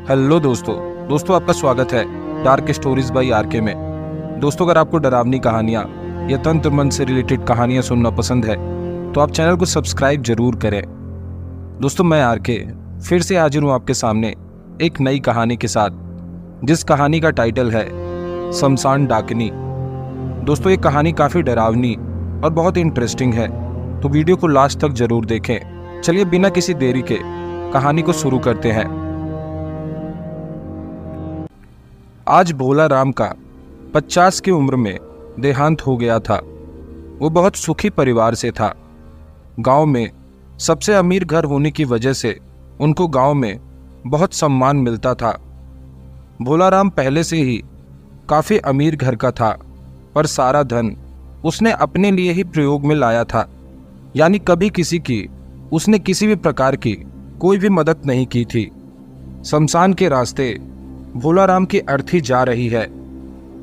Hello दोस्तों आपका स्वागत है डार्क स्टोरीज बाय आरके में। दोस्तों, अगर आपको डरावनी कहानियाँ या तंत्र मंत्र से रिलेटेड कहानियाँ सुनना पसंद है तो आप चैनल को सब्सक्राइब जरूर करें। दोस्तों, मैं आरके फिर से हाजिर हूँ आपके सामने एक नई कहानी के साथ, जिस कहानी का टाइटल है शमशान डाकनी। दोस्तों, ये कहानी काफ़ी डरावनी और बहुत इंटरेस्टिंग है, तो वीडियो को लास्ट तक जरूर देखें। चलिए बिना किसी देरी के कहानी को शुरू करते हैं। आज भोला राम का 50 की उम्र में देहांत हो गया था। वो बहुत सुखी परिवार से था। गांव में सबसे अमीर घर होने की वजह से उनको गांव में बहुत सम्मान मिलता था। भोला राम पहले से ही काफ़ी अमीर घर का था, पर सारा धन उसने अपने लिए ही प्रयोग में लाया था। यानी कभी उसने किसी भी प्रकार की कोई भी मदद नहीं की थी। शमशान के रास्ते भोला राम की अर्थी जा रही है।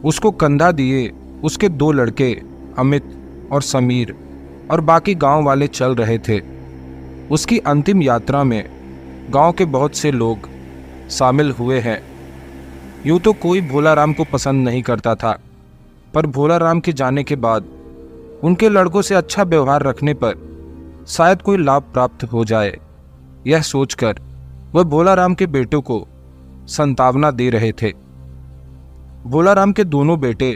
उसको कंधा दिए उसके 2 लड़के अमित और समीर और बाकी गांव वाले चल रहे थे। उसकी अंतिम यात्रा में गांव के बहुत से लोग शामिल हुए हैं। यूँ तो कोई भोला राम को पसंद नहीं करता था, पर भोला राम के जाने के बाद उनके लड़कों से अच्छा व्यवहार रखने पर शायद कोई लाभ प्राप्त हो जाए, यह सोचकर वह भोला राम के बेटों को संतावना दे रहे थे। भोला राम के दोनों बेटे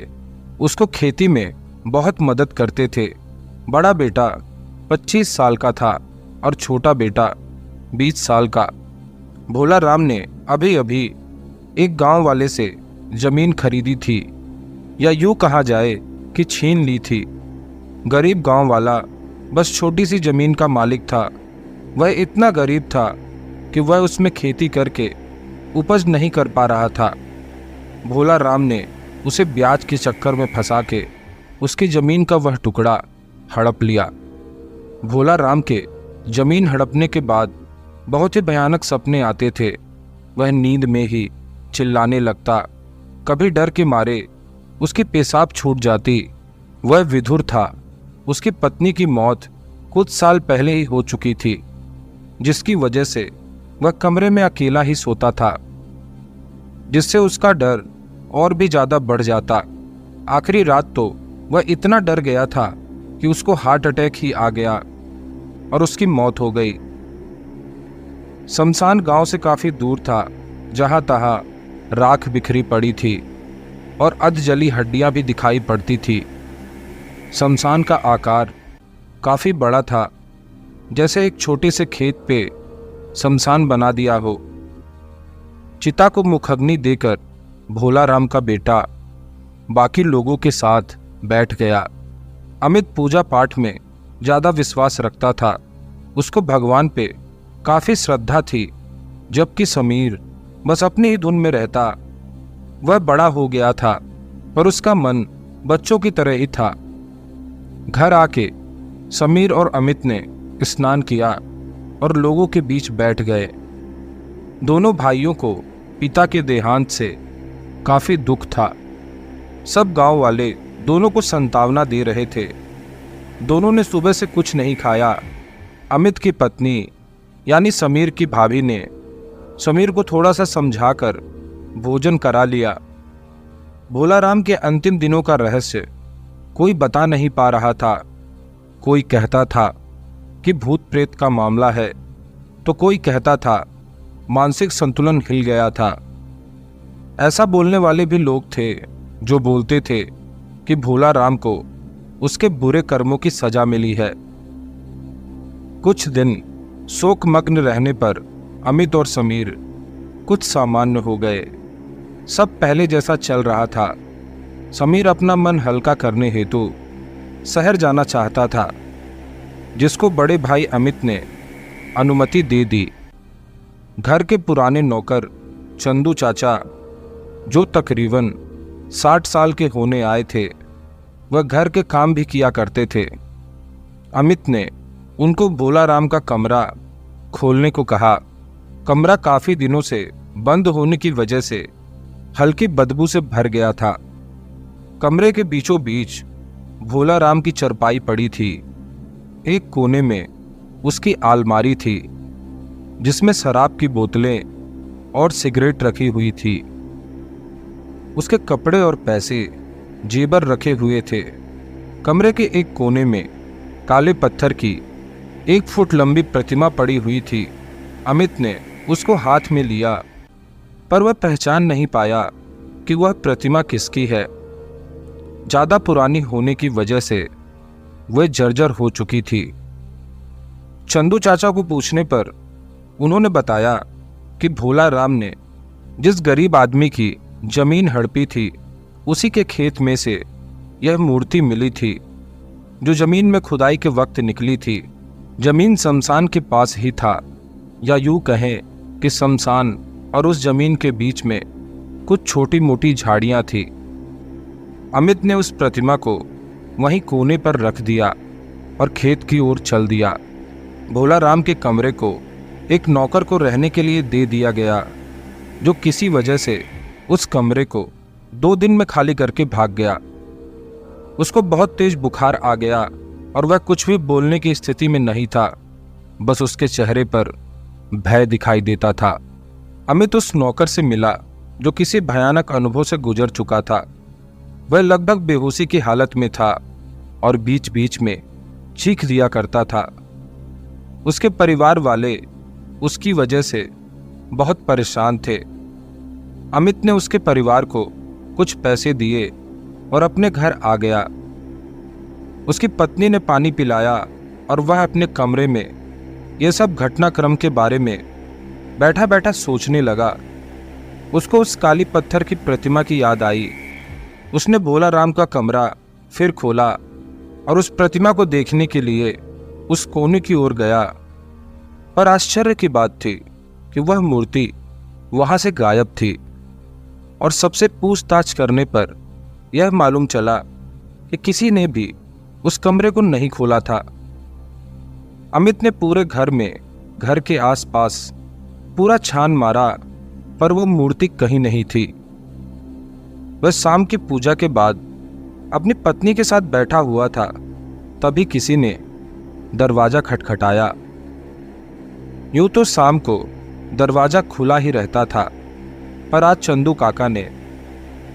उसको खेती में बहुत मदद करते थे। बड़ा बेटा 25 साल का था और छोटा बेटा 20 साल का। भोला राम ने अभी अभी एक गांव वाले से जमीन खरीदी थी, या यूँ कहा जाए कि छीन ली थी। गरीब गांव वाला बस छोटी सी जमीन का मालिक था। वह इतना गरीब था कि वह उसमें खेती करके उपज नहीं कर पा रहा था। भोला राम ने उसे ब्याज के चक्कर में फंसा के उसकी जमीन का वह टुकड़ा हड़प लिया। भोला राम के जमीन हड़पने के बाद बहुत ही भयानक सपने आते थे। वह नींद में ही चिल्लाने लगता। कभी डर के मारे उसकी पेशाब छूट जाती। वह विधुर था। उसकी पत्नी की मौत कुछ साल पहले ही हो चुकी थी, जिसकी वजह से वह कमरे में अकेला ही सोता था, जिससे उसका डर और भी ज़्यादा बढ़ जाता। आखिरी रात तो वह इतना डर गया था कि उसको हार्ट अटैक ही आ गया और उसकी मौत हो गई। शमशान गांव से काफ़ी दूर था, जहाँ तहाँ राख बिखरी पड़ी थी और अधजली हड्डियाँ भी दिखाई पड़ती थी। शमशान का आकार काफ़ी बड़ा था, जैसे एक छोटे से खेत पे शमशान बना दिया हो। चिता को मुखग्नि देकर भोला राम का बेटा बाकी लोगों के साथ बैठ गया। अमित पूजा पाठ में ज़्यादा विश्वास रखता था। उसको भगवान पे काफ़ी श्रद्धा थी, जबकि समीर बस अपनी ही धुन में रहता। वह बड़ा हो गया था, पर उसका मन बच्चों की तरह ही था। घर आके समीर और अमित ने स्नान किया और लोगों के बीच बैठ गए। दोनों भाइयों को पिता के देहांत से काफ़ी दुख था। सब गांव वाले दोनों को संतावना दे रहे थे। दोनों ने सुबह से कुछ नहीं खाया। अमित की पत्नी यानी समीर की भाभी ने समीर को थोड़ा सा समझाकर भोजन करा लिया। भोला राम के अंतिम दिनों का रहस्य कोई बता नहीं पा रहा था। कोई कहता था कि भूत प्रेत का मामला है, तो कोई कहता था मानसिक संतुलन हिल गया था। ऐसा बोलने वाले भी लोग थे जो बोलते थे कि भोला राम को उसके बुरे कर्मों की सजा मिली है। कुछ दिन शोकमग्न रहने पर अमित और समीर कुछ सामान्य हो गए। सब पहले जैसा चल रहा था। समीर अपना मन हल्का करने हेतु शहर जाना चाहता था, जिसको बड़े भाई अमित ने अनुमति दे दी। घर के पुराने नौकर चंदू चाचा, जो तकरीबन 60 साल के होने आए थे, वह घर के काम भी किया करते थे। अमित ने उनको भोला राम का कमरा खोलने को कहा। कमरा काफ़ी दिनों से बंद होने की वजह से हल्की बदबू से भर गया था। कमरे के बीचों बीच भोला राम की चरपाई पड़ी थी। एक कोने में उसकी आलमारी थी, जिसमें शराब की बोतलें, और सिगरेट रखी हुई थी। उसके कपड़े और पैसे जेबर रखे हुए थे। कमरे के एक कोने में काले पत्थर की 1 फुट लंबी प्रतिमा पड़ी हुई थी। अमित ने उसको हाथ में लिया, पर वह पहचान नहीं पाया कि वह प्रतिमा किसकी है। ज्यादा पुरानी होने की वजह से वह जर्जर हो चुकी थी। चंदू चाचा को पूछने पर उन्होंने बताया कि भोला राम ने जिस गरीब आदमी की जमीन हड़पी थी, उसी के खेत में से यह मूर्ति मिली थी, जो जमीन में खुदाई के वक्त निकली थी। जमीन शमशान के पास ही था, या यूं कहें कि शमशान और उस जमीन के बीच में कुछ छोटी मोटी झाड़ियां थी। अमित ने उस प्रतिमा को वहीं कोने पर रख दिया और खेत की ओर चल दिया। भोला राम के कमरे को एक नौकर को रहने के लिए दे दिया गया, जो किसी वजह से उस कमरे को 2 दिन में खाली करके भाग गया। उसको बहुत तेज बुखार आ गया और वह कुछ भी बोलने की स्थिति में नहीं था। बस उसके चेहरे पर भय दिखाई देता था। अमित उस नौकर से मिला जो किसी भयानक अनुभव से गुजर चुका था। वह लगभग बेहोशी की हालत में था और बीच बीच में चीख दिया करता था। उसके परिवार वाले उसकी वजह से बहुत परेशान थे। अमित ने उसके परिवार को कुछ पैसे दिए और अपने घर आ गया। उसकी पत्नी ने पानी पिलाया और वह अपने कमरे में यह सब घटनाक्रम के बारे में बैठा बैठा सोचने लगा। उसको उस काली पत्थर की प्रतिमा की याद आई। उसने भोला राम का कमरा फिर खोला और उस प्रतिमा को देखने के लिए उस कोने की ओर गया। पर आश्चर्य की बात थी कि वह मूर्ति वहां से गायब थी और सबसे पूछताछ करने पर यह मालूम चला कि किसी ने भी उस कमरे को नहीं खोला था। अमित ने पूरे घर में, घर के आसपास पूरा छान मारा, पर वो मूर्ति कहीं नहीं थी। वह शाम की पूजा के बाद अपनी पत्नी के साथ बैठा हुआ था, तभी किसी ने दरवाजा खटखटाया। यूं तो शाम को दरवाजा खुला ही रहता था, पर आज चंदू काका ने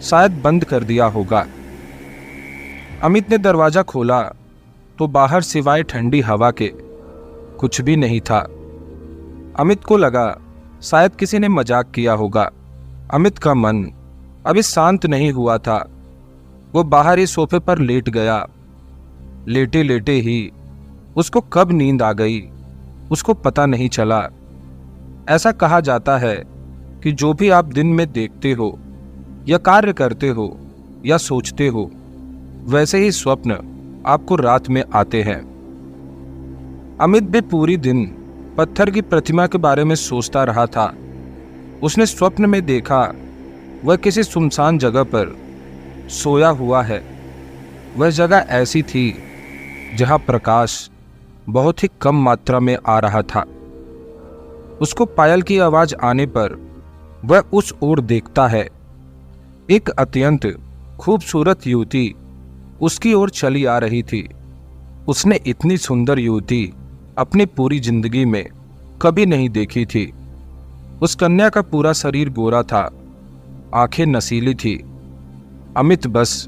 शायद बंद कर दिया होगा। अमित ने दरवाजा खोला तो बाहर सिवाय ठंडी हवा के कुछ भी नहीं था। अमित को लगा शायद किसी ने मजाक किया होगा। अमित का मन अभी शांत नहीं हुआ था। वो बाहर ही सोफे पर लेट गया। लेटे लेटे ही उसको कब नींद आ गई उसको पता नहीं चला। ऐसा कहा जाता है कि जो भी आप दिन में देखते हो या कार्य करते हो या सोचते हो, वैसे ही स्वप्न आपको रात में आते हैं। अमित भी पूरी दिन पत्थर की प्रतिमा के बारे में सोचता रहा था। उसने स्वप्न में देखा वह किसी सुनसान जगह पर सोया हुआ है। वह जगह ऐसी थी जहां प्रकाश बहुत ही कम मात्रा में आ रहा था। उसको पायल की आवाज आने पर वह उस ओर देखता है। एक अत्यंत खूबसूरत युवती उसकी ओर चली आ रही थी। उसने इतनी सुंदर युवती अपनी पूरी जिंदगी में कभी नहीं देखी थी। उस कन्या का पूरा शरीर गोरा था, आंखें नसीली थी। अमित बस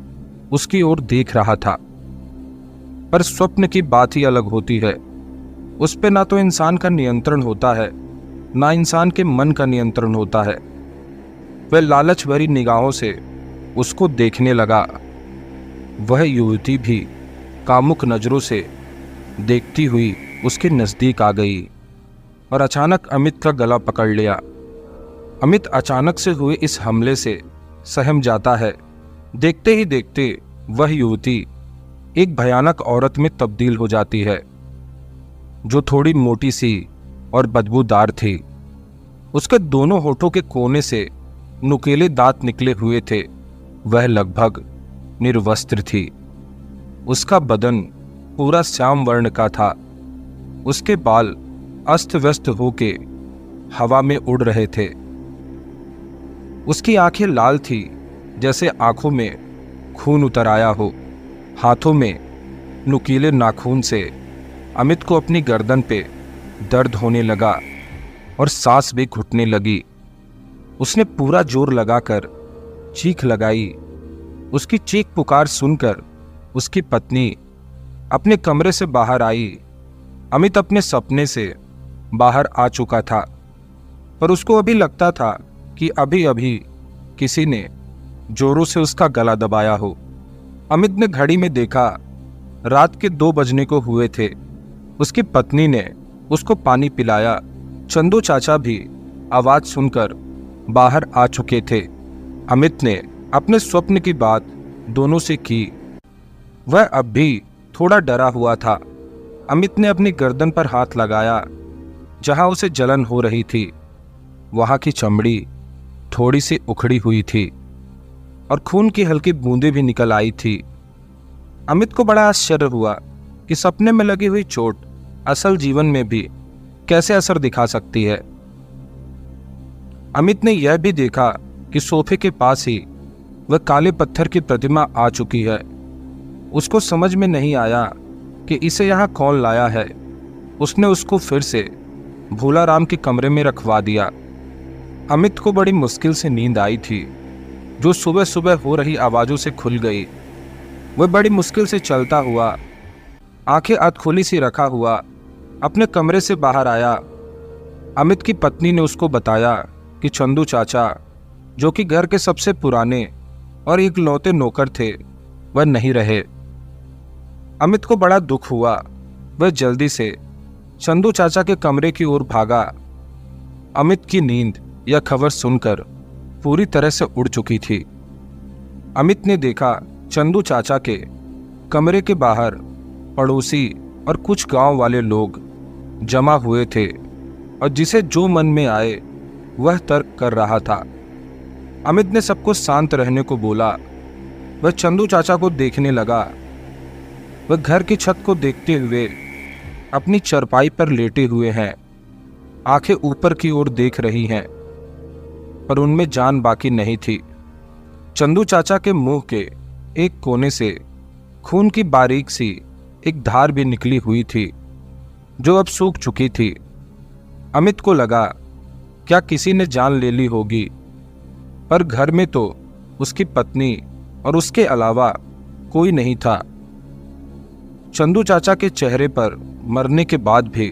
उसकी ओर देख रहा था। पर स्वप्न की बात ही अलग होती है। उस पे ना तो इंसान का नियंत्रण होता है, ना इंसान के मन का नियंत्रण होता है। वह लालच भरी निगाहों से उसको देखने लगा। वह युवती भी कामुक नजरों से देखती हुई उसके नजदीक आ गई और अचानक अमित का गला पकड़ लिया। अमित अचानक से हुए इस हमले से सहम जाता है। देखते ही देखते वह युवती एक भयानक औरत में तब्दील हो जाती है, जो थोड़ी मोटी सी और बदबूदार थी। उसके दोनों होठों के कोने से नुकीले दांत निकले हुए थे। वह लगभग निर्वस्त्र थी। उसका बदन पूरा श्याम वर्ण का था। उसके बाल अस्त व्यस्त होके हवा में उड़ रहे थे। उसकी आंखें लाल थी, जैसे आंखों में खून उतर आया हो। हाथों में नुकीले नाखून से अमित को अपनी गर्दन पे दर्द होने लगा और सांस भी घुटने लगी। उसने पूरा जोर लगाकर चीख लगाई। उसकी चीख पुकार सुनकर उसकी पत्नी अपने कमरे से बाहर आई। अमित अपने सपने से बाहर आ चुका था, पर उसको अभी लगता था कि अभी अभी किसी ने जोरों से उसका गला दबाया हो। अमित ने घड़ी में देखा, रात के 2 बजने को हुए थे। उसकी पत्नी ने उसको पानी पिलाया। चंदू चाचा भी आवाज सुनकर बाहर आ चुके थे। अमित ने अपने स्वप्न की बात दोनों से की। वह अब भी थोड़ा डरा हुआ था। अमित ने अपनी गर्दन पर हाथ लगाया जहां उसे जलन हो रही थी। वहां की चमड़ी थोड़ी सी उखड़ी हुई थी और खून की हल्की बूंदें भी निकल आई थी। अमित को बड़ा आश्चर्य हुआ कि सपने में लगी हुई चोट असल जीवन में भी कैसे असर दिखा सकती है। अमित ने यह भी देखा कि सोफे के पास ही वह काले पत्थर की प्रतिमा आ चुकी है। उसको समझ में नहीं आया कि इसे यहाँ कौन लाया है। उसने उसको फिर से भोलाराम के कमरे में रखवा दिया। अमित को बड़ी मुश्किल से नींद आई थी, जो सुबह सुबह हो रही आवाज़ों से खुल गई। वह बड़ी मुश्किल से चलता हुआ, आंखें अधखोली सी रखा हुआ अपने कमरे से बाहर आया। अमित की पत्नी ने उसको बताया कि चंदू चाचा, जो कि घर के सबसे पुराने और इकलौते नौकर थे, वह नहीं रहे। अमित को बड़ा दुख हुआ। वह जल्दी से चंदू चाचा के कमरे की ओर भागा। अमित की नींद यह खबर सुनकर पूरी तरह से उड़ चुकी थी। अमित ने देखा चंदू चाचा के कमरे के बाहर पड़ोसी और कुछ गांव वाले लोग जमा हुए थे और जिसे जो मन में आए वह तर्क कर रहा था। अमित ने सबको शांत रहने को बोला। वह चंदू चाचा को देखने लगा। वह घर की छत को देखते हुए अपनी चरपाई पर लेटे हुए हैं, आंखें ऊपर की ओर देख रही हैं, पर उनमें जान बाकी नहीं थी। चंदू चाचा के मुंह के एक कोने से खून की बारीक सी एक धार भी निकली हुई थी, जो अब सूख चुकी थी। अमित को लगा क्या किसी ने जान ले ली होगी, पर घर में तो उसकी पत्नी और उसके अलावा कोई नहीं था। चंदू चाचा के चेहरे पर मरने के बाद भी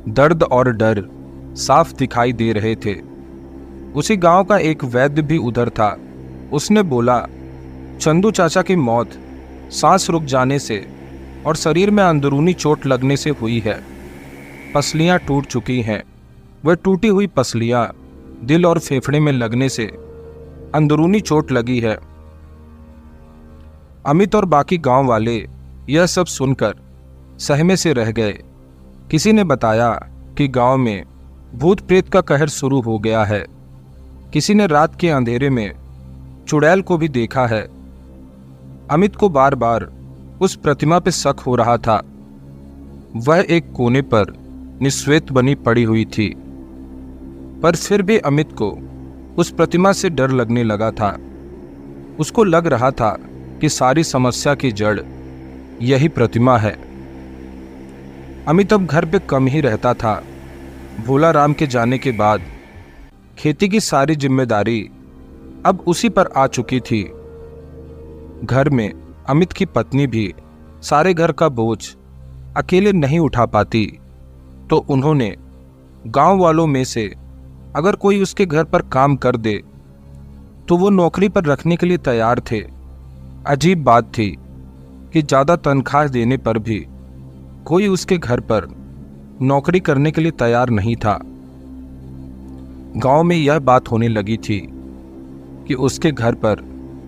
दर्द और डर साफ दिखाई दे रहे थे। उसी गांव का एक वैद्य भी उधर था। उसने बोला, चंदू चाचा की मौत सांस रुक जाने से और शरीर में अंदरूनी चोट लगने से हुई है। पसलियां टूट चुकी हैं। वह टूटी हुई पसलियां दिल और फेफड़े में लगने से अंदरूनी चोट लगी है। अमित और बाकी गांव वाले यह सब सुनकर सहमे से रह गए। किसी ने बताया कि गांव में भूत प्रेत का कहर शुरू हो गया है। किसी ने रात के अंधेरे में चुड़ैल को भी देखा है। अमित को बार बार उस प्रतिमा पे शक हो रहा था। वह एक कोने पर निश्वेत बनी पड़ी हुई थी, पर फिर भी अमित को उस प्रतिमा से डर लगने लगा था। उसको लग रहा था कि सारी समस्या की जड़ यही प्रतिमा है। अमित अब घर पे कम ही रहता था। भोलाराम के जाने के बाद खेती की सारी जिम्मेदारी अब उसी पर आ चुकी थी। घर में अमित की पत्नी भी सारे घर का बोझ अकेले नहीं उठा पाती, तो उन्होंने गांव वालों में से अगर कोई उसके घर पर काम कर दे तो वो नौकरी पर रखने के लिए तैयार थे। अजीब बात थी कि ज़्यादा तनख्वाह देने पर भी कोई उसके घर पर नौकरी करने के लिए तैयार नहीं था। गांव में यह बात होने लगी थी कि उसके घर पर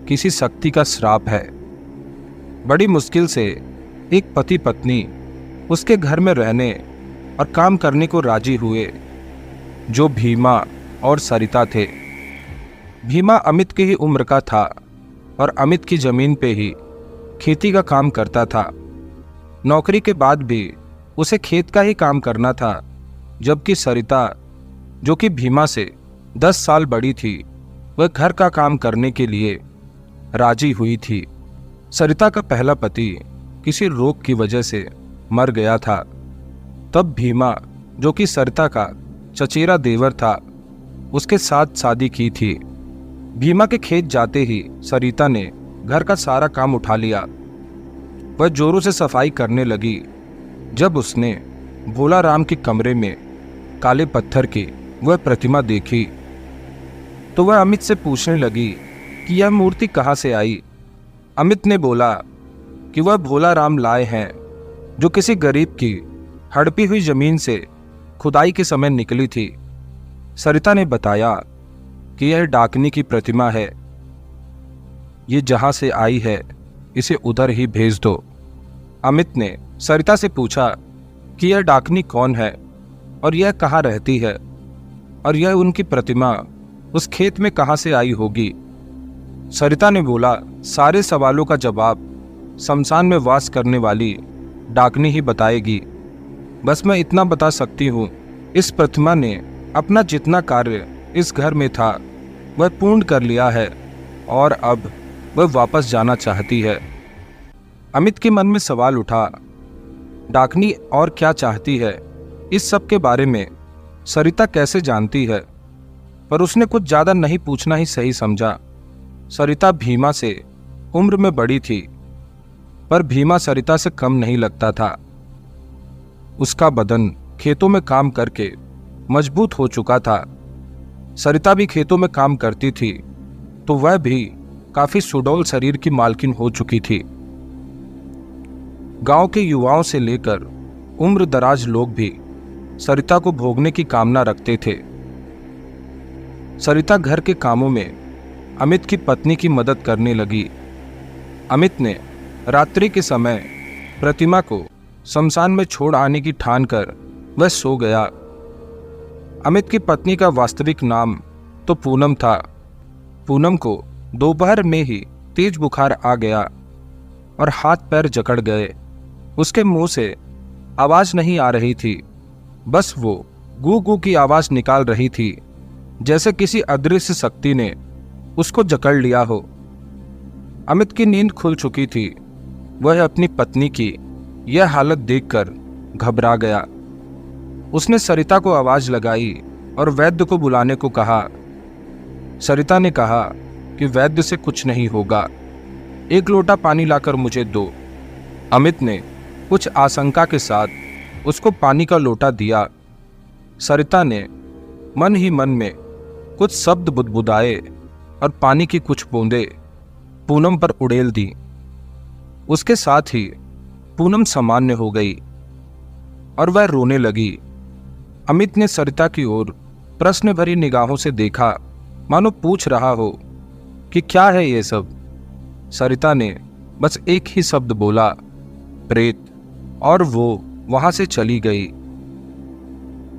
किसी शक्ति का श्राप है। बड़ी मुश्किल से एक पति पत्नी उसके घर में रहने और काम करने को राजी हुए, जो भीमा और सरिता थे। भीमा अमित की ही उम्र का था और अमित की जमीन पे ही खेती का काम करता था। नौकरी के बाद भी उसे खेत का ही काम करना था, जबकि सरिता, जो कि भीमा से 10 साल बड़ी थी, वह घर का काम करने के लिए राजी हुई थी। सरिता का पहला पति किसी रोग की वजह से मर गया था। तब भीमा, जो कि सरिता का चचेरा देवर था, उसके साथ शादी की थी। भीमा के खेत जाते ही सरिता ने घर का सारा काम उठा लिया। वह जोरों से सफाई करने लगी। जब उसने भोला राम के कमरे में काले पत्थर की वह प्रतिमा देखी तो वह अमित से पूछने लगी कि यह मूर्ति कहाँ से आई। अमित ने बोला कि वह भोला राम लाए हैं, जो किसी गरीब की हड़पी हुई जमीन से खुदाई के समय निकली थी। सरिता ने बताया कि यह डाकनी की प्रतिमा है, ये जहां से आई है इसे उधर ही भेज दो। अमित ने सरिता से पूछा कि यह डाकनी कौन है और यह कहाँ रहती है, और यह उनकी प्रतिमा उस खेत में कहाँ से आई होगी। सरिता ने बोला, सारे सवालों का जवाब शमशान में वास करने वाली डाकनी ही बताएगी। बस मैं इतना बता सकती हूँ, इस प्रतिमा ने अपना जितना कार्य इस घर में था वह पूर्ण कर लिया है और अब वह वापस जाना चाहती है। अमित के मन में सवाल उठा, डाकनी और क्या चाहती है, इस सब के बारे में सरिता कैसे जानती है? पर उसने कुछ ज़्यादा नहीं पूछना ही सही समझा। सरिता भीमा से उम्र में बड़ी थी, पर भीमा सरिता से कम नहीं लगता था। उसका बदन खेतों में काम करके मजबूत हो चुका था। सरिता भी खेतों में काम करती थी, तो वह भी काफी सुडौल शरीर की मालकिन हो चुकी थी। गांव के युवाओं से लेकर उम्र दराज लोग भी सरिता को भोगने की कामना रखते थे। सरिता घर के कामों में अमित की पत्नी की मदद करने लगी। अमित ने रात्रि के समय प्रतिमा को शमशान में छोड़ आने की ठान कर वह सो गया। अमित की पत्नी का वास्तविक नाम तो पूनम था। पूनम को दोपहर में ही तेज बुखार आ गया और हाथ पैर जकड़ गए। उसके मुंह से आवाज नहीं आ रही थी, बस वो गू गू की आवाज निकाल रही थी, जैसे किसी अदृश्य शक्ति ने उसको जकड़ लिया हो। अमित की नींद खुल चुकी थी। वह अपनी पत्नी की यह हालत देखकर घबरा गया। उसने सरिता को आवाज लगाई और वैद्य को बुलाने को कहा। सरिता ने कहा कि वैद्य से कुछ नहीं होगा, एक लोटा पानी लाकर मुझे दो। अमित ने कुछ आशंका के साथ उसको पानी का लोटा दिया। सरिता ने मन ही मन में कुछ शब्द बुदबुदाए और पानी की कुछ बूंदें पूनम पर उड़ेल दी। उसके साथ ही पूनम सामान्य हो गई और वह रोने लगी। अमित ने सरिता की ओर प्रश्न भरी निगाहों से देखा, मानो पूछ रहा हो कि क्या है ये सब। सरिता ने बस एक ही शब्द बोला, प्रेत, और वो वहां से चली गई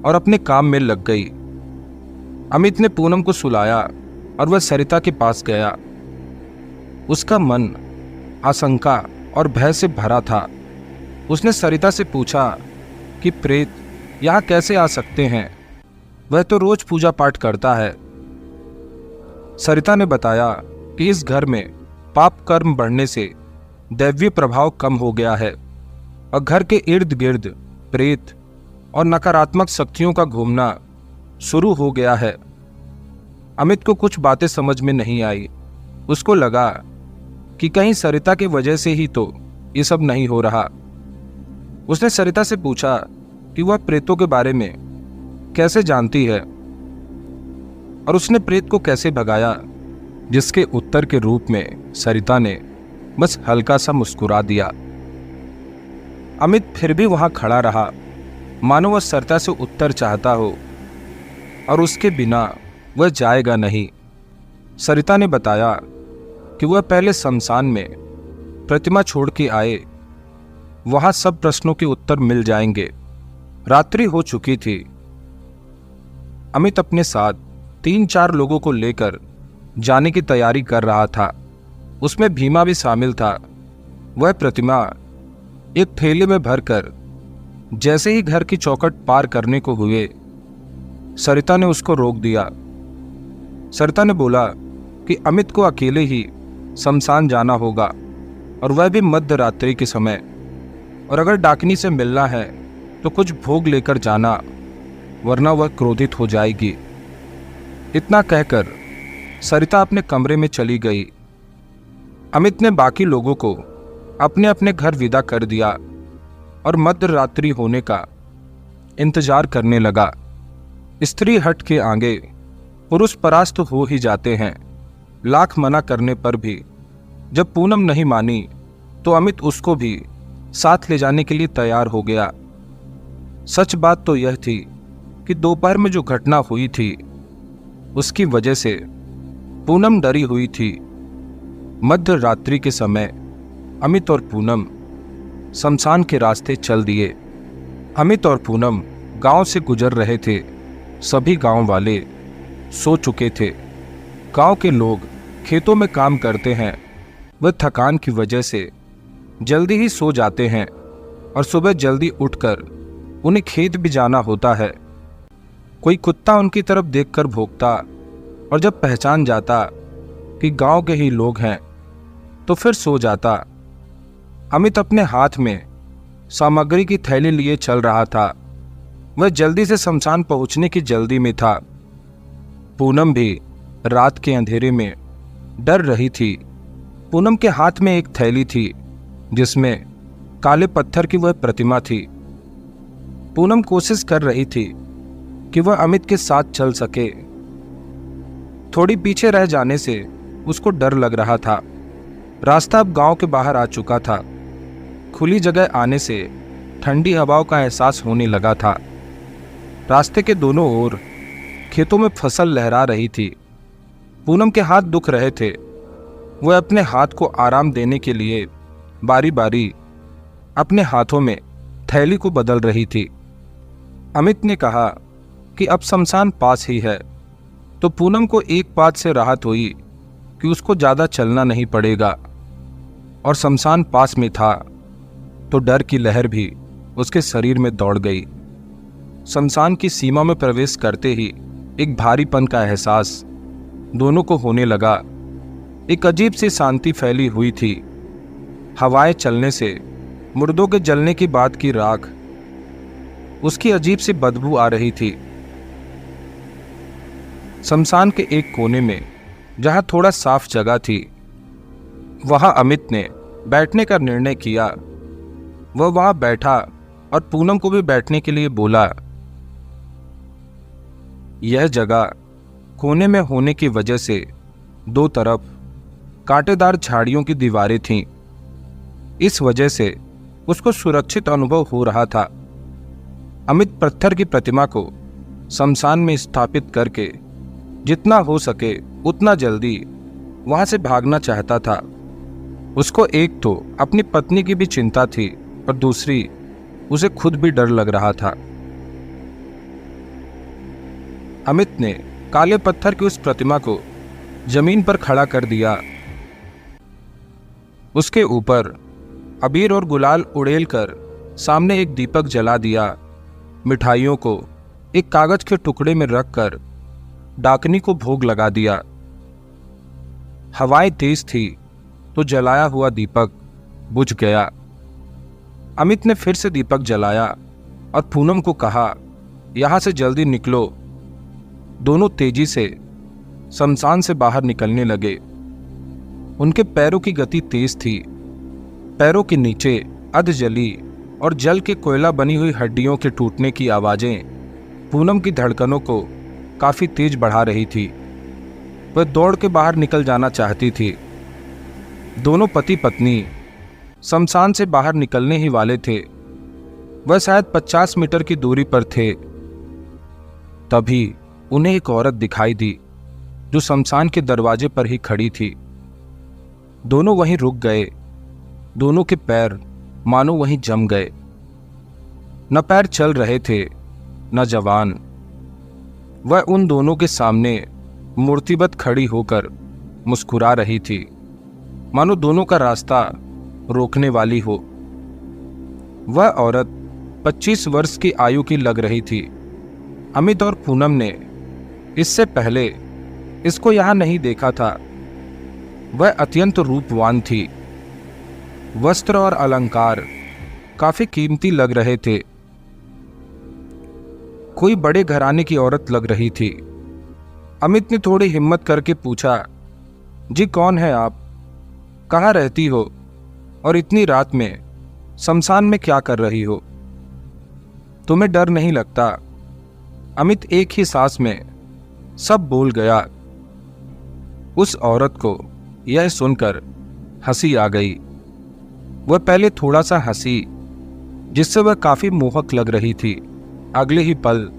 और अपने काम में लग गई। अमित ने पूनम को सुलाया और वह सरिता के पास गया। उसका मन आशंका और भय से भरा था। उसने सरिता से पूछा कि प्रेत यहाँ कैसे आ सकते हैं, वह तो रोज पूजा पाठ करता है। सरिता ने बताया कि इस घर में पाप कर्म बढ़ने से दैवीय प्रभाव कम हो गया है और घर के इर्द गिर्द प्रेत और नकारात्मक शक्तियों का घूमना शुरू हो गया है। अमित को कुछ बातें समझ में नहीं आई। उसको लगा कि कहीं सरिता की वजह से ही तो ये सब नहीं हो रहा। उसने सरिता से पूछा कि वह प्रेतों के बारे में कैसे जानती है और उसने प्रेत को कैसे भगाया, जिसके उत्तर के रूप में सरिता ने बस हल्का सा मुस्कुरा दिया। अमित फिर भी वहां खड़ा रहा, मानो वह सरिता से उत्तर चाहता हो और उसके बिना वह जाएगा नहीं। सरिता ने बताया कि वह पहले शमशान में प्रतिमा छोड़ के आए, वहां सब प्रश्नों के उत्तर मिल जाएंगे। रात्रि हो चुकी थी। अमित अपने साथ 3-4 लोगों को लेकर जाने की तैयारी कर रहा था। उसमें भीमा भी शामिल था। वह प्रतिमा एक थैले में भरकर जैसे ही घर की चौखट पार करने को हुए, सरिता ने उसको रोक दिया। सरिता ने बोला कि अमित को अकेले ही शमशान जाना होगा और वह भी मध्य रात्रि के समय, और अगर डाकनी से मिलना है तो कुछ भोग लेकर जाना, वरना वह क्रोधित हो जाएगी। इतना कहकर सरिता अपने कमरे में चली गई। अमित ने बाकी लोगों को अपने अपने घर विदा कर दिया और मध्य रात्रि होने का इंतजार करने लगा। स्त्री हट के आगे पुरुष परास्त हो ही जाते हैं। लाख मना करने पर भी जब पूनम नहीं मानी तो अमित उसको भी साथ ले जाने के लिए तैयार हो गया। सच बात तो यह थी कि दोपहर में जो घटना हुई थी उसकी वजह से पूनम डरी हुई थी। मध्य रात्रि के समय अमित और पूनम शमशान के रास्ते चल दिए। अमित और पूनम गांव से गुजर रहे थे। सभी गांव वाले सो चुके थे। गांव के लोग खेतों में काम करते हैं। वह थकान की वजह से जल्दी ही सो जाते हैं और सुबह जल्दी उठकर उन्हें खेत भी जाना होता है। कोई कुत्ता उनकी तरफ देखकर भौंकता और जब पहचान जाता कि गांव के ही लोग हैं तो फिर सो जाता। अमित अपने हाथ में सामग्री की थैली लिए चल रहा था। वह जल्दी से शमशान पहुंचने की जल्दी में था। पूनम भी रात के अंधेरे में डर रही थी। पूनम के हाथ में एक थैली थी जिसमें काले पत्थर की वह प्रतिमा थी। पूनम कोशिश कर रही थी कि वह अमित के साथ चल सके। थोड़ी पीछे रह जाने से उसको डर लग रहा था। रास्ता अब गांव के बाहर आ चुका था। खुली जगह आने से ठंडी हवाओं का एहसास होने लगा था। रास्ते के दोनों ओर खेतों में फसल लहरा रही थी। पूनम के हाथ दुख रहे थे। वह अपने हाथ को आराम देने के लिए बारी बारी अपने हाथों में थैली को बदल रही थी। अमित ने कहा कि अब शमशान पास ही है, तो पूनम को एक बात से राहत हुई कि उसको ज़्यादा चलना नहीं पड़ेगा। और शमशान पास में था तो डर की लहर भी उसके शरीर में दौड़ गई। शमशान की सीमा में प्रवेश करते ही एक भारीपन का एहसास दोनों को होने लगा। एक अजीब सी शांति फैली हुई थी। हवाएं चलने से मुर्दों के जलने की बात की राख, उसकी अजीब सी बदबू आ रही थी। शमशान के एक कोने में जहां थोड़ा साफ जगह थी वहां अमित ने बैठने का निर्णय किया। वह वहां बैठा और पूनम को भी बैठने के लिए बोला। यह जगह कोने में होने की वजह से दो तरफ कांटेदार झाड़ियों की दीवारें थीं। इस वजह से उसको सुरक्षित अनुभव हो रहा था। अमित पत्थर की प्रतिमा को शमशान में स्थापित करके जितना हो सके उतना जल्दी वहां से भागना चाहता था। उसको एक तो अपनी पत्नी की भी चिंता थी और दूसरी उसे खुद भी डर लग रहा था। अमित ने काले पत्थर की उस प्रतिमा को जमीन पर खड़ा कर दिया। उसके ऊपर अबीर और गुलाल उड़ेल कर सामने एक दीपक जला दिया। मिठाइयों को एक कागज के टुकड़े में रखकर डाकनी को भोग लगा दिया। हवाएं तेज थी तो जलाया हुआ दीपक बुझ गया। अमित ने फिर से दीपक जलाया और पूनम को कहा, यहां से जल्दी निकलो। दोनों तेजी से शमशान से बाहर निकलने लगे। उनके पैरों की गति तेज थी। पैरों के नीचे अध जली और जल के कोयला बनी हुई हड्डियों के टूटने की आवाजें पूनम की धड़कनों को काफी तेज बढ़ा रही थी। वह दौड़ के बाहर निकल जाना चाहती थी। दोनों पति पत्नी शमशान से बाहर निकलने ही वाले थे। वह शायद 50 मीटर की दूरी पर थे। तभी उन्हें एक औरत दिखाई दी जो शमशान के दरवाजे पर ही खड़ी थी। दोनों वहीं रुक गए। दोनों के पैर मानो वहीं जम गए। न पैर चल रहे थे न जवान। वह उन दोनों के सामने मूर्तिवत खड़ी होकर मुस्कुरा रही थी, मानो दोनों का रास्ता रोकने वाली हो। वह औरत 25 वर्ष की आयु की लग रही थी। अमित और पूनम ने इससे पहले इसको यहां नहीं देखा था। वह अत्यंत रूपवान थी। वस्त्र और अलंकार काफी कीमती लग रहे थे। कोई बड़े घराने की औरत लग रही थी। अमित ने थोड़ी हिम्मत करके पूछा, जी कौन है आप? कहाँ रहती हो? और इतनी रात में शमशान में क्या कर रही हो? तुम्हें डर नहीं लगता? अमित एक ही सांस में सब बोल गया। उस औरत को यह सुनकर हंसी आ गई। वह पहले थोड़ा सा हंसी, जिससे वह काफी मोहक लग रही थी। अगले ही पल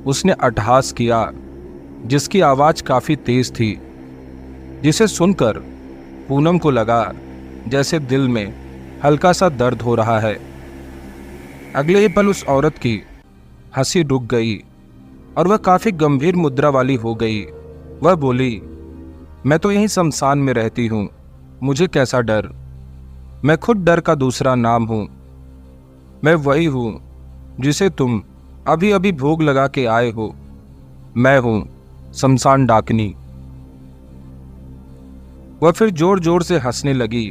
उसने अट्टहास किया, जिसकी आवाज काफी तेज थी, जिसे सुनकर पूनम को लगा जैसे दिल में हल्का सा दर्द हो रहा है। अगले ही पल उस औरत की हंसी रुक गई और वह काफी गंभीर मुद्रा वाली हो गई। वह बोली, मैं तो यहीं शमशान में रहती हूं, मुझे कैसा डर? मैं खुद डर का दूसरा नाम हूं। मैं वही हूं जिसे तुम अभी अभी भोग लगा के आए हो। मैं हूं शमशान डाकनी। वह फिर जोर जोर से हंसने लगी।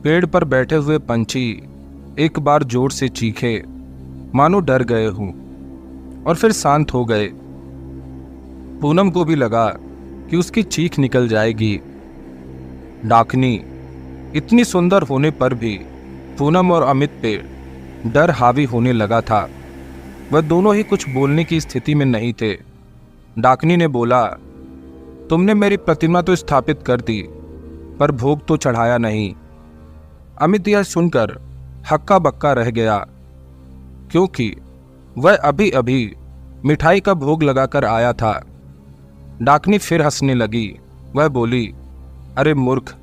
पेड़ पर बैठे हुए पंछी एक बार जोर से चीखे, मानो डर गए हों, और फिर शांत हो गए। पूनम को भी लगा कि उसकी चीख निकल जाएगी। डाकनी इतनी सुंदर होने पर भी पूनम और अमित पे डर हावी होने लगा था। वह दोनों ही कुछ बोलने की स्थिति में नहीं थे। डाकनी ने बोला, तुमने मेरी प्रतिमा तो स्थापित कर दी, पर भोग तो चढ़ाया नहीं। अमित यह सुनकर हक्का बक्का रह गया, क्योंकि वह अभी अभी मिठाई का भोग लगाकर आया था। डाकनी फिर हंसने लगी। वह बोली, अरे मूर्ख,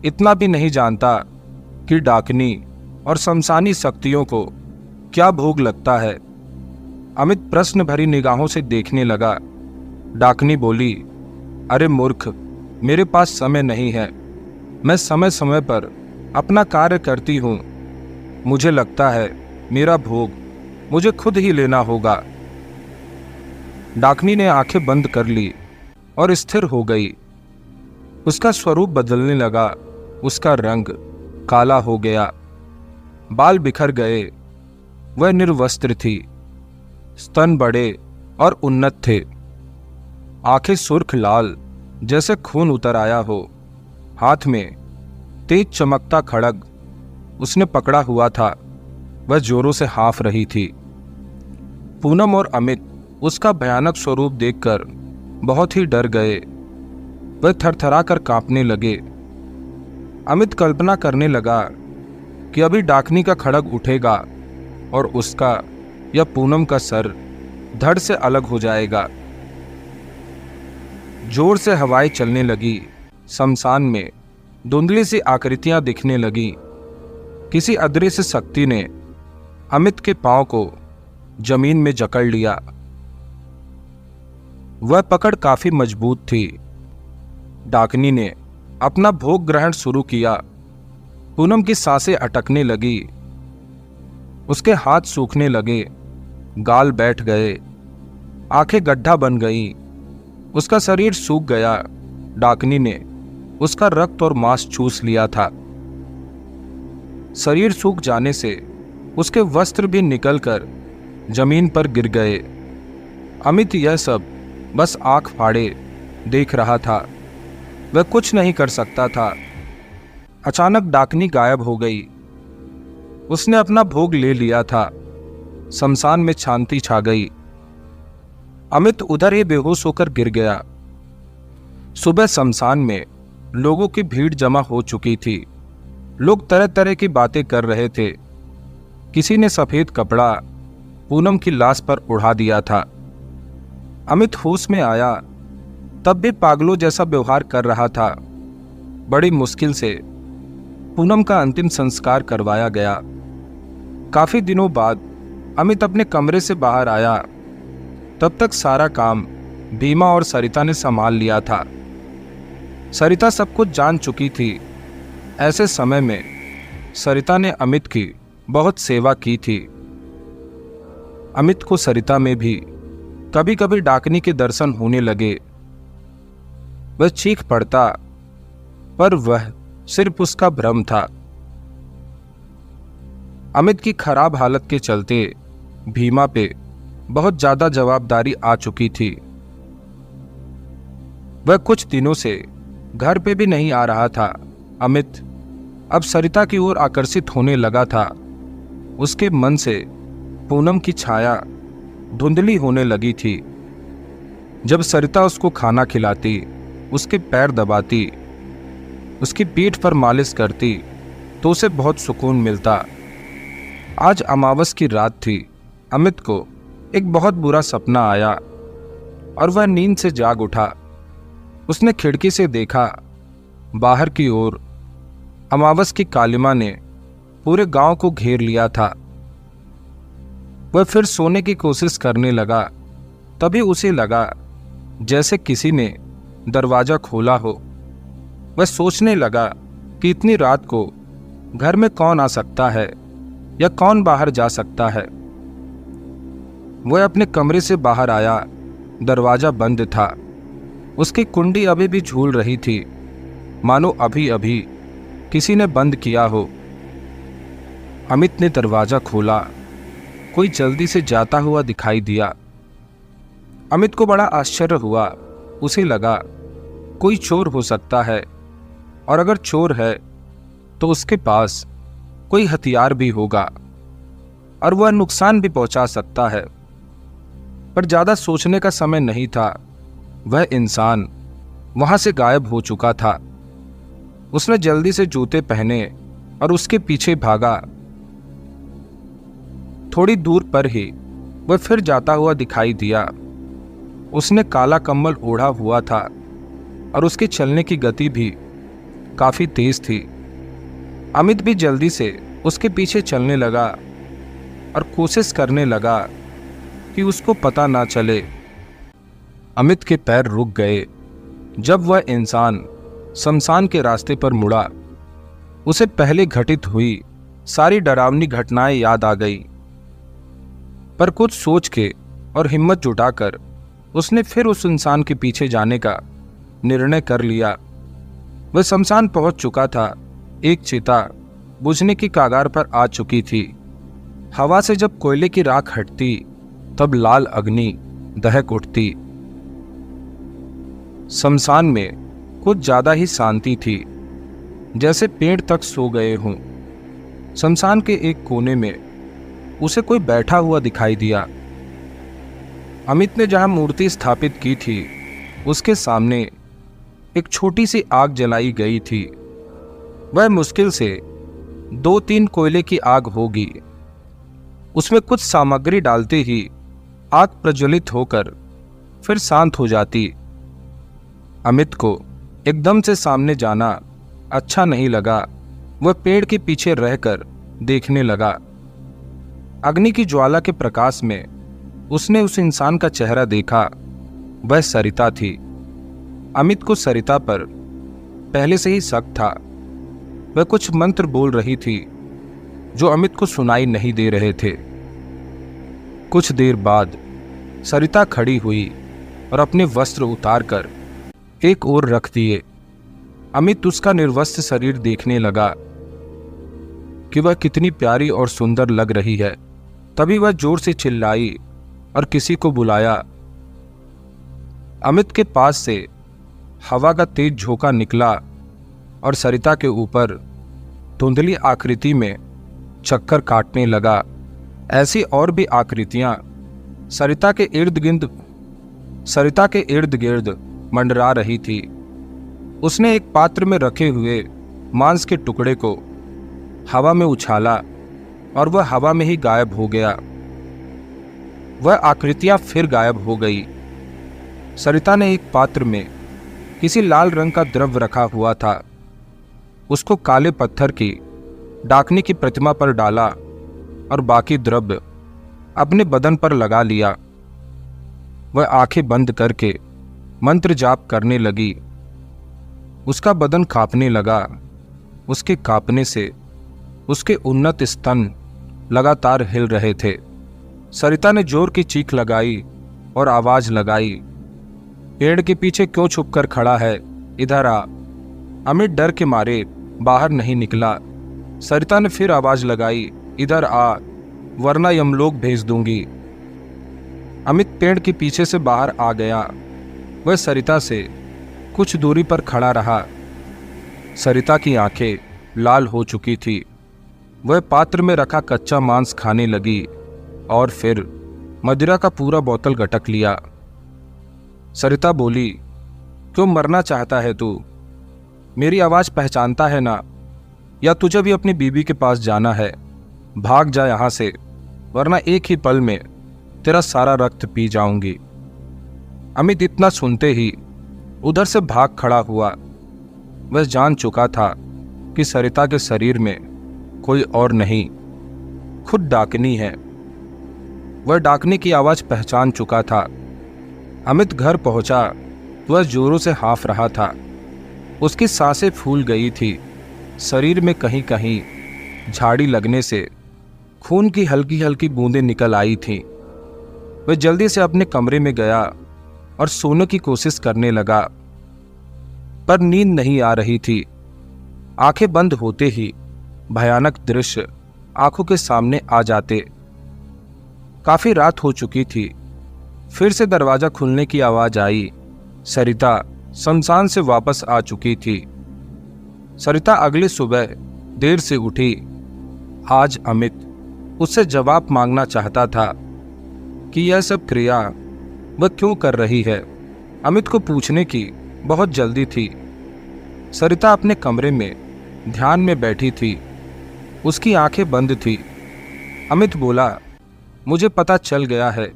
इतना भी नहीं जानता कि डाकनी और शमशानी शक्तियों को क्या भोग लगता है? अमित प्रश्न भरी निगाहों से देखने लगा। डाकनी बोली, अरे मूर्ख, मेरे पास समय नहीं है। मैं समय समय पर अपना कार्य करती हूँ। मुझे लगता है मेरा भोग मुझे खुद ही लेना होगा। डाकनी ने आंखें बंद कर ली और स्थिर हो गई। उसका स्वरूप बदलने लगा। उसका रंग काला हो गया, बाल बिखर गए। वह निर्वस्त्र थी, स्तन बड़े और उन्नत थे, आंखें सुर्ख लाल जैसे खून उतर आया हो। हाथ में तेज चमकता खड़ग उसने पकड़ा हुआ था। वह जोरों से हाँफ रही थी। पूनम और अमित उसका भयानक स्वरूप देखकर बहुत ही डर गए। वह थरथरा कर कांपने लगे। अमित कल्पना करने लगा कि अभी डाकनी का खड़ग उठेगा और उसका या पूनम का सर धड़ से अलग हो जाएगा। जोर से हवाएं चलने लगी। शमशान में धुंधली सी आकृतियां दिखने लगी। किसी अदृश्य शक्ति ने अमित के पांव को जमीन में जकड़ लिया। वह पकड़ काफी मजबूत थी। डाकनी ने अपना भोग ग्रहण शुरू किया। पूनम की सांसें अटकने लगी। उसके हाथ सूखने लगे, गाल बैठ गए, आंखें गड्ढा बन गईं। उसका शरीर सूख गया। डाकनी ने उसका रक्त और मांस चूस लिया था। शरीर सूख जाने से उसके वस्त्र भी निकलकर जमीन पर गिर गए। अमित यह सब बस आंख फाड़े देख रहा था। वह कुछ नहीं कर सकता था। अचानक डाकनी गायब हो गई। उसने अपना भोग ले लिया था। शमशान में शांति छा गई। अमित उधर ही बेहोश होकर गिर गया। सुबह शमशान में लोगों की भीड़ जमा हो चुकी थी। लोग तरह तरह की बातें कर रहे थे। किसी ने सफेद कपड़ा पूनम की लाश पर उड़ा दिया था। अमित होश में आया, तब भी पागलों जैसा व्यवहार कर रहा था। बड़ी मुश्किल से पूनम का अंतिम संस्कार करवाया गया। काफी दिनों बाद अमित अपने कमरे से बाहर आया। तब तक सारा काम भीमा और सरिता ने संभाल लिया था। सरिता सब कुछ जान चुकी थी। ऐसे समय में सरिता ने अमित की बहुत सेवा की थी। अमित को सरिता में भी कभी कभी डाकनी के दर्शन होने लगे। वह चीख पड़ता, पर वह सिर्फ उसका भ्रम था। अमित की खराब हालत के चलते भीमा पे बहुत ज्यादा जवाबदारी आ चुकी थी। वह कुछ दिनों से घर पे भी नहीं आ रहा था। अमित अब सरिता की ओर आकर्षित होने लगा था। उसके मन से पूनम की छाया धुंधली होने लगी थी। जब सरिता उसको खाना खिलाती, उसके पैर दबाती, उसकी पीठ पर मालिश करती तो उसे बहुत सुकून मिलता। आज अमावस की रात थी। अमित को एक बहुत बुरा सपना आया और वह नींद से जाग उठा। उसने खिड़की से देखा, बाहर की ओर अमावस की कालिमा ने पूरे गांव को घेर लिया था। वह फिर सोने की कोशिश करने लगा। तभी उसे लगा जैसे किसी ने दरवाजा खोला हो। वह सोचने लगा कि इतनी रात को घर में कौन आ सकता है या कौन बाहर जा सकता है। वह अपने कमरे से बाहर आया। दरवाजा बंद था। उसकी कुंडी अभी भी झूल रही थी, मानो अभी अभी किसी ने बंद किया हो। अमित ने दरवाजा खोला। कोई जल्दी से जाता हुआ दिखाई दिया। अमित को बड़ा आश्चर्य हुआ। उसे लगा कोई चोर हो सकता है, और अगर चोर है तो उसके पास कोई हथियार भी होगा और वह नुकसान भी पहुंचा सकता है। पर ज्यादा सोचने का समय नहीं था। वह इंसान वहां से गायब हो चुका था। उसने जल्दी से जूते पहने और उसके पीछे भागा। थोड़ी दूर पर ही वह फिर जाता हुआ दिखाई दिया। उसने काला कंबल ओढ़ा हुआ था और उसके चलने की गति भी काफी तेज थी। अमित भी जल्दी से उसके पीछे चलने लगा और कोशिश करने लगा कि उसको पता ना चले। अमित के पैर रुक गए जब वह इंसान शमशान के रास्ते पर मुड़ा। उसे पहले घटित हुई सारी डरावनी घटनाएं याद आ गई। पर कुछ सोच के और हिम्मत जुटाकर उसने फिर उस इंसान के पीछे जाने का निर्णय कर लिया। वह शमशान पहुंच चुका था। एक चिता बुझने की कगार पर आ चुकी थी। हवा से जब कोयले की राख हटती तब लाल अग्नि दहक उठती। शमशान में कुछ ज्यादा ही शांति थी, जैसे पेड़ तक सो गए हों। शमशान के एक कोने में उसे कोई बैठा हुआ दिखाई दिया। अमित ने जहां मूर्ति स्थापित की थी उसके सामने एक छोटी सी आग जलाई गई थी। वह मुश्किल से 2-3 कोयले की आग होगी। उसमें कुछ सामग्री डालते ही आग प्रज्वलित होकर फिर शांत हो जाती। अमित को एकदम से सामने जाना अच्छा नहीं लगा। वह पेड़ के पीछे रहकर देखने लगा। अग्नि की ज्वाला के प्रकाश में उसने उस इंसान का चेहरा देखा। वह सरिता थी। अमित को सरिता पर पहले से ही शक था। वह कुछ मंत्र बोल रही थी जो अमित को सुनाई नहीं दे रहे थे। कुछ देर बाद सरिता खड़ी हुई और अपने वस्त्र उतारकर एक ओर रख दिए। अमित उसका निर्वस्त्र शरीर देखने लगा कि वह कितनी प्यारी और सुंदर लग रही है। तभी वह जोर से चिल्लाई और किसी को बुलाया। अमित के पास से हवा का तेज झोंका निकला और सरिता के ऊपर धुंधली आकृति में चक्कर काटने लगा। ऐसी और भी आकृतियां सरिता के इर्द गिर्द मंडरा रही थी। उसने एक पात्र में रखे हुए मांस के टुकड़े को हवा में उछाला और वह हवा में ही गायब हो गया। वह आकृतियां फिर गायब हो गई। सरिता ने एक पात्र में किसी लाल रंग का द्रव्य रखा हुआ था। उसको काले पत्थर की डाकनी की प्रतिमा पर डाला और बाकी द्रव्य अपने बदन पर लगा लिया। वह आंखें बंद करके मंत्र जाप करने लगी। उसका बदन कांपने लगा। उसके कांपने से उसके उन्नत स्तन लगातार हिल रहे थे। सरिता ने जोर की चीख लगाई और आवाज लगाई, पेड़ के पीछे क्यों छुपकर खड़ा है, इधर आ। अमित डर के मारे बाहर नहीं निकला। सरिता ने फिर आवाज लगाई, इधर आ वरना यमलोक भेज दूंगी। अमित पेड़ के पीछे से बाहर आ गया। वह सरिता से कुछ दूरी पर खड़ा रहा। सरिता की आंखें लाल हो चुकी थी। वह पात्र में रखा कच्चा मांस खाने लगी और फिर मदिरा का पूरा बोतल गटक लिया। सरिता बोली, क्यों मरना चाहता है तू? मेरी आवाज पहचानता है ना? या तुझे भी अपनी बीबी के पास जाना है? भाग जा यहां से, वरना एक ही पल में तेरा सारा रक्त पी जाऊंगी। अमित इतना सुनते ही उधर से भाग खड़ा हुआ। वह जान चुका था कि सरिता के शरीर में कोई और नहीं, खुद डाकनी है। वह डाकनी की आवाज पहचान चुका था। अमित घर पहुंचा। वह जोरों से हाँफ रहा था। उसकी सांसें फूल गई थी। शरीर में कहीं कहीं झाड़ी लगने से खून की हल्की हल्की बूंदें निकल आई थीं। वह जल्दी से अपने कमरे में गया और सोने की कोशिश करने लगा, पर नींद नहीं आ रही थी। आंखें बंद होते ही भयानक दृश्य आंखों के सामने आ जाते। काफी रात हो चुकी थी। फिर से दरवाजा खुलने की आवाज आई। सरिता शमशान से वापस आ चुकी थी। सरिता अगली सुबह देर से उठी। आज अमित उससे जवाब मांगना चाहता था कि यह सब क्रिया वह क्यों कर रही है। अमित को पूछने की बहुत जल्दी थी। सरिता अपने कमरे में ध्यान में बैठी थी। उसकी आंखें बंद थी। अमित बोला, मुझे पता चल गया है,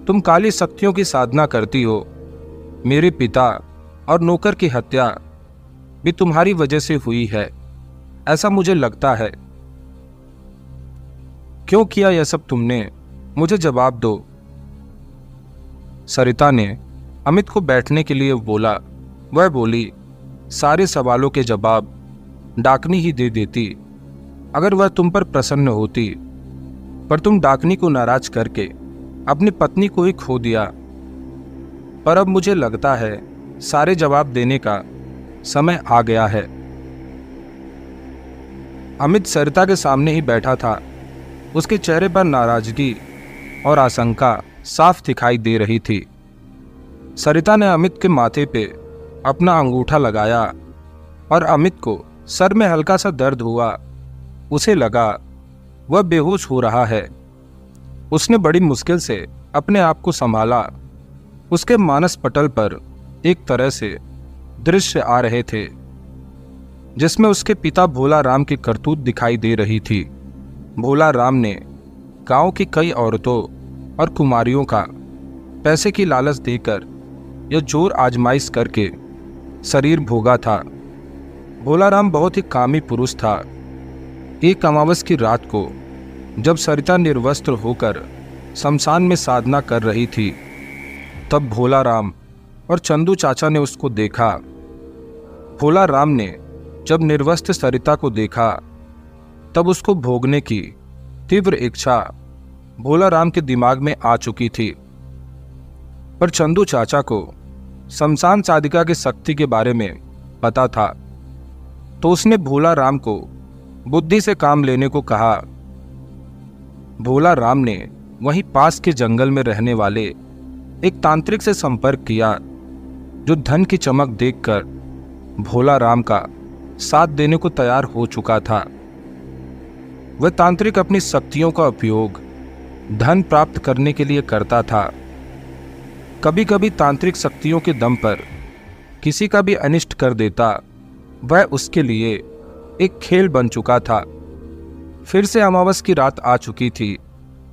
तुम काली शक्तियों की साधना करती हो। मेरे पिता और नौकर की हत्या भी तुम्हारी वजह से हुई है, ऐसा मुझे लगता है। क्यों किया यह सब तुमने? मुझे जवाब दो। सरिता ने अमित को बैठने के लिए बोला। वह बोली, सारे सवालों के जवाब डाकनी ही दे देती अगर वह तुम पर प्रसन्न होती, पर तुम डाकनी को नाराज करके अपनी पत्नी को ही खो दिया। पर अब मुझे लगता है सारे जवाब देने का समय आ गया है। अमित सरिता के सामने ही बैठा था। उसके चेहरे पर नाराजगी और आशंका साफ दिखाई दे रही थी। सरिता ने अमित के माथे पे अपना अंगूठा लगाया और अमित को सर में हल्का सा दर्द हुआ। उसे लगा वह बेहोश हो रहा है। उसने बड़ी मुश्किल से अपने आप को संभाला। उसके मानस पटल पर एक तरह से दृश्य आ रहे थे जिसमें उसके पिता भोला राम की करतूत दिखाई दे रही थी। भोला राम ने गांव की कई औरतों और कुमारियों का पैसे की लालच देकर यह जोर आजमाइश करके शरीर भोगा था। भोला राम बहुत ही कामी पुरुष था। एक अमावस की रात को जब सरिता निर्वस्त्र होकर शमशान में साधना कर रही थी, तब भोला राम और चंदू चाचा ने उसको देखा। भोला राम ने जब निर्वस्त्र सरिता को देखा, तब उसको भोगने की तीव्र इच्छा भोला राम के दिमाग में आ चुकी थी। पर चंदू चाचा को शमशान साधिका की शक्ति के बारे में पता था, तो उसने भोला राम को बुद्धि से काम लेने को कहा। भोला राम ने वहीं पास के जंगल में रहने वाले एक तांत्रिक से संपर्क किया, जो धन की चमक देखकर भोला राम का साथ देने को तैयार हो चुका था। वह तांत्रिक अपनी शक्तियों का उपयोग धन प्राप्त करने के लिए करता था। कभी कभी तांत्रिक शक्तियों के दम पर किसी का भी अनिष्ट कर देता। वह उसके लिए एक खेल बन चुका था। फिर से अमावस की रात आ चुकी थी।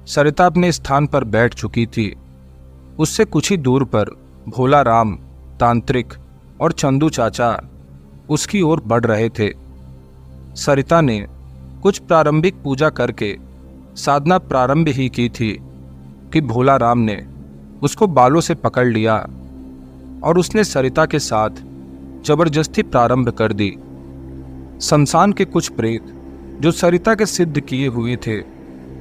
सरिता अपने स्थान पर बैठ चुकी थी। उससे कुछ ही दूर पर भोला राम, तांत्रिक और चंदू चाचा उसकी ओर बढ़ रहे थे। सरिता ने कुछ प्रारंभिक पूजा करके साधना प्रारंभ ही की थी कि भोला राम ने उसको बालों से पकड़ लिया और उसने सरिता के साथ जबरदस्ती प्रारंभ कर दी। शमशान के कुछ प्रेत जो सरिता के सिद्ध किए हुए थे,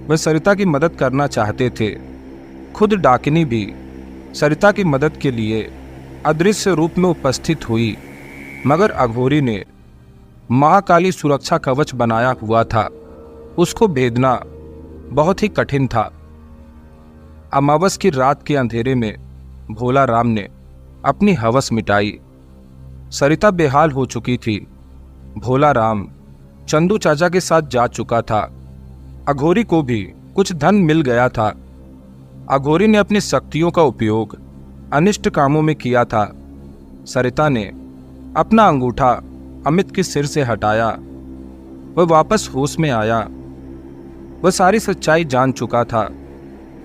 वह सरिता की मदद करना चाहते थे। खुद डाकिनी भी सरिता की मदद के लिए अदृश्य रूप में उपस्थित हुई, मगर अघोरी ने महाकाली सुरक्षा कवच बनाया हुआ था। उसको भेदना बहुत ही कठिन था। अमावस की रात के अंधेरे में भोला राम ने अपनी हवस मिटाई सरिता बेहाल हो चुकी थी। भोला राम चंदू चाचा के साथ जा चुका था। अघोरी को भी कुछ धन मिल गया था। अघोरी ने अपनी शक्तियों का उपयोग अनिष्ट कामों में किया था। सरिता ने अपना अंगूठा अमित के सिर से हटाया। वह वापस होश में आया। वह सारी सच्चाई जान चुका था।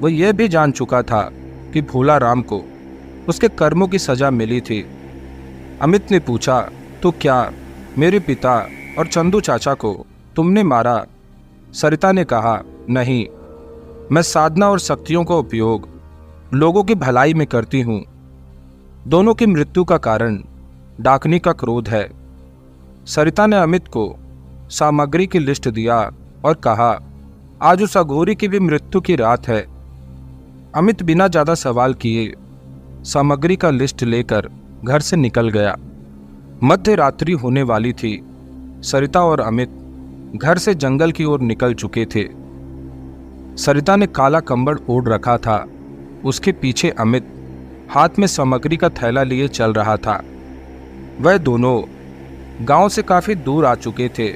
वह यह भी जान चुका था कि भोला राम को उसके कर्मों की सजा मिली थी। अमित ने पूछा, तो क्या मेरे पिता और चंदू चाचा को तुमने मारा? सरिता ने कहा, नहीं, मैं साधना और शक्तियों का उपयोग लोगों की भलाई में करती हूं। दोनों की मृत्यु का कारण डाकनी का क्रोध है। सरिता ने अमित को सामग्री की लिस्ट दिया और कहा, आज उस अघोरी की भी मृत्यु की रात है। अमित बिना ज्यादा सवाल किए सामग्री का लिस्ट लेकर घर से निकल गया। मध्य रात्रि होने वाली थी। सरिता और अमित घर से जंगल की ओर निकल चुके थे। सरिता ने काला कंबल ओढ़ रखा था। उसके पीछे अमित हाथ में सामग्री का थैला लिए चल रहा था। वह दोनों गांव से काफी दूर आ चुके थे।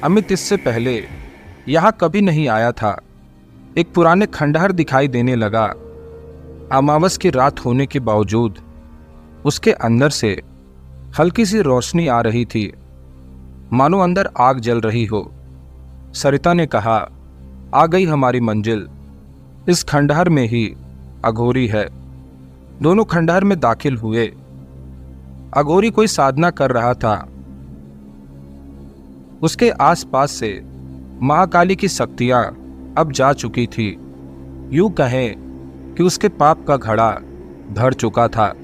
अमित इससे पहले यहां कभी नहीं आया था। एक पुराने खंडहर दिखाई देने लगा। अमावस की रात होने के बावजूद उसके अंदर से हल्की सी रोशनी आ रही थी, मानो अंदर आग जल रही हो। सरिता ने कहा, आ गई हमारी मंजिल। इस खंडहर में ही अघोरी है। दोनों खंडहर में दाखिल हुए। अघोरी कोई साधना कर रहा था। उसके आसपास से महाकाली की शक्तियां अब जा चुकी थी। यूं कहें कि उसके पाप का घड़ा भर चुका था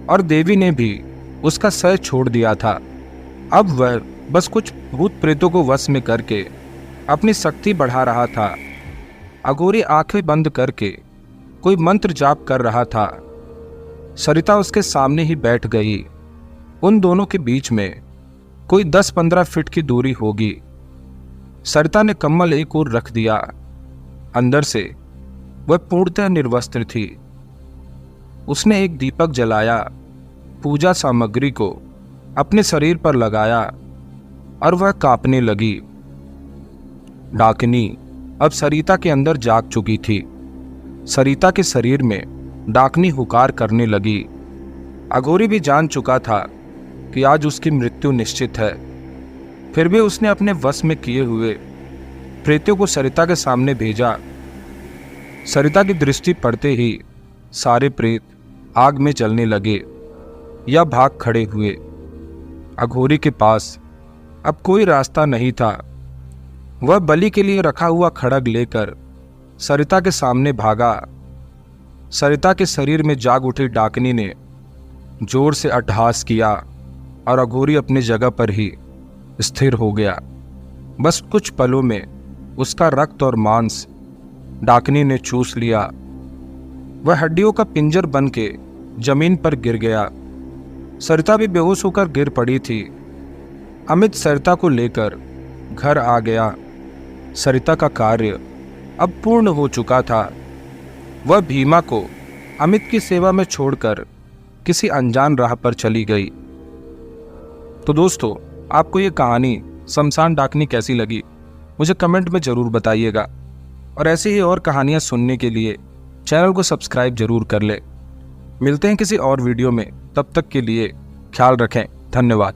और देवी ने भी उसका सर छोड़ दिया था। अब वह बस कुछ भूत प्रेतों को वश में करके अपनी शक्ति बढ़ा रहा था। अघोरी आंखें बंद करके कोई मंत्र जाप कर रहा था। सरिता उसके सामने ही बैठ गई। उन दोनों के बीच में कोई 10-15 फीट की दूरी होगी। सरिता ने कम्बल एक ओर रख दिया। अंदर से वह पूर्णतः निर्वस्त्र थी। उसने एक दीपक जलाया, पूजा सामग्री को अपने शरीर पर लगाया और वह कांपने लगी। डाकनी अब सरिता के अंदर जाग चुकी थी। सरिता के शरीर में डाकनी हुकार करने लगी। अघोरी भी जान चुका था कि आज उसकी मृत्यु निश्चित है। फिर भी उसने अपने वश में किए हुए प्रेतों को सरिता के सामने भेजा। सरिता की दृष्टि पड़ते ही सारे प्रेत आग में जलने लगे या भाग खड़े हुए। अघोरी के पास अब कोई रास्ता नहीं था। वह बलि के लिए रखा हुआ खड्ग लेकर सरिता के सामने भागा। सरिता के शरीर में जाग उठी डाकनी ने जोर से अट्टहास किया और अघोरी अपनी जगह पर ही स्थिर हो गया। बस कुछ पलों में उसका रक्त और मांस डाकनी ने चूस लिया। वह हड्डियों का पिंजर बन के जमीन पर गिर गया। सरिता भी बेहोश होकर गिर पड़ी थी। अमित सरिता को लेकर घर आ गया। सरिता का कार्य अब पूर्ण हो चुका था। वह भीमा को अमित की सेवा में छोड़कर किसी अनजान राह पर चली गई। तो दोस्तों, आपको ये कहानी शमशान डाकनी कैसी लगी मुझे कमेंट में ज़रूर बताइएगा। और ऐसे ही और कहानियाँ सुनने के लिए चैनल को सब्सक्राइब जरूर कर ले। मिलते हैं किसी और वीडियो में। तब तक के लिए ख्याल रखें। धन्यवाद।